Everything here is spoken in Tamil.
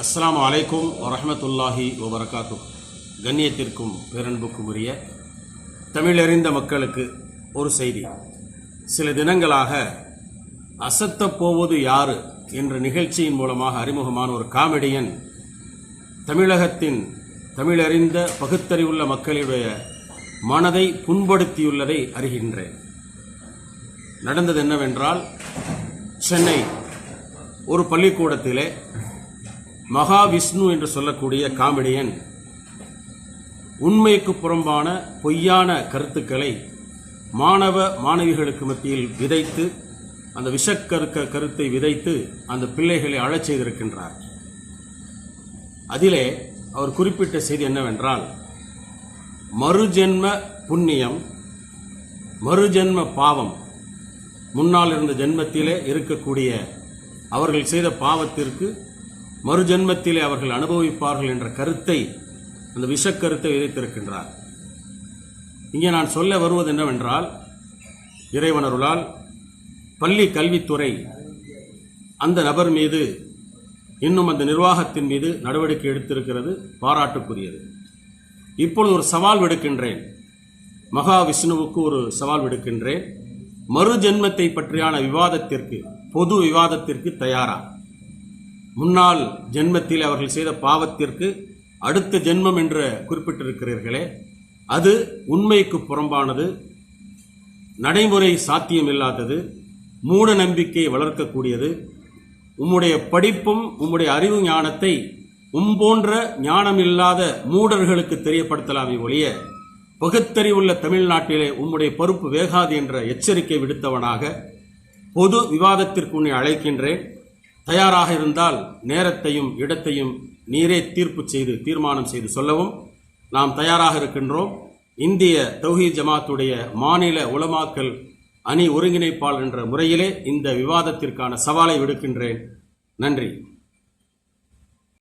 அஸ்ஸலாமு அலைக்கும் வரஹ்மத்துல்லாஹி வபரகாத்து. கண்ணியத்திற்கும் பேரன்புக்கும் உரிய தமிழறிந்த மக்களுக்கு ஒரு செய்தி. சில தினங்களாக அசத்தப் போவது யாரு என்ற நிகழ்ச்சியின் மூலமாக அறிமுகமான ஒரு காமெடியன் தமிழகத்தின் தமிழறிந்த பகுத்தறிவுள்ள மக்களுடைய மனதை புண்படுத்தியுள்ளதை அறிகின்றேன். நடந்தது என்னவென்றால், சென்னை ஒரு பள்ளிக்கூடத்திலே மகாவிஷ்ணு என்று சொல்லக்கூடிய காமெடியன் உண்மைக்கு புறம்பான பொய்யான கருத்துக்களை மாணவ மாணவிகளுக்கு மத்தியில் விதைத்து, அந்த கருத்தை விதைத்து அந்த பிள்ளைகளை அழச் செய்திருக்கின்றார். அதிலே அவர் குறிப்பிட்ட செய்தி என்னவென்றால், மறுஜென்ம புண்ணியம், மறுஜென்ம பாவம், முன்னால் இருந்த ஜென்மத்திலே இருக்கக்கூடிய அவர்கள் செய்த பாவத்திற்கு மறுஜென்மத்திலே அவர்கள் அனுபவிப்பார்கள் என்ற கருத்தை, அந்த விஷக்கருத்தை விதைத்திருக்கின்றார். இங்கே நான் சொல்ல வருவது என்னவென்றால், இறைவனருளால் பள்ளி கல்வித்துறை அந்த நபர் மீது, இன்னும் அந்த நிர்வாகத்தின் மீது நடவடிக்கை எடுத்திருக்கிறது, பாராட்டுக்குரியது. இப்பொழுது ஒரு சவால் விடுக்கின்றேன், மகாவிஷ்ணுவுக்கு ஒரு சவால் விடுக்கின்றேன். மறு ஜென்மத்தை பற்றியான விவாதத்திற்கு, பொது விவாதத்திற்கு தயாரா? முன்னாள் ஜென்மத்தில் அவர்கள் செய்த பாவத்திற்கு அடுத்த ஜென்மம் என்று குறிப்பிட்டிருக்கிறீர்களே, அது உண்மைக்கு புறம்பானது, நடைமுறை சாத்தியமில்லாதது, மூட நம்பிக்கையை வளர்க்கக்கூடியது. உம்முடைய படிப்பும் உம்முடைய அறிவு ஞானத்தை போன்ற ஞானமில்லாத மூடர்களுக்கு தெரியப்படுத்தலாமே ஒழிய, பகுத்தறிவுள்ள தமிழ்நாட்டிலே உம்முடைய பொறுப்பு வேகாது என்ற எச்சரிக்கை விடுத்தவனாக பொது விவாதத்திற்கு உன்னை அழைக்கின்றேன். தயாராக இருந்தால் நேரத்தையும் இடத்தையும் நீரே தீர்மானம் செய்து சொல்லவும் நாம் தயாராக இருக்கின்றோம். இந்திய தௌஹீத் ஜமாத்துடைய மாநில உலமாக்கல் அணி ஒருங்கிணைப்பாளர் என்ற முறையிலே இந்த விவாதத்திற்கான சவாலை விடுக்கின்றேன். நன்றி.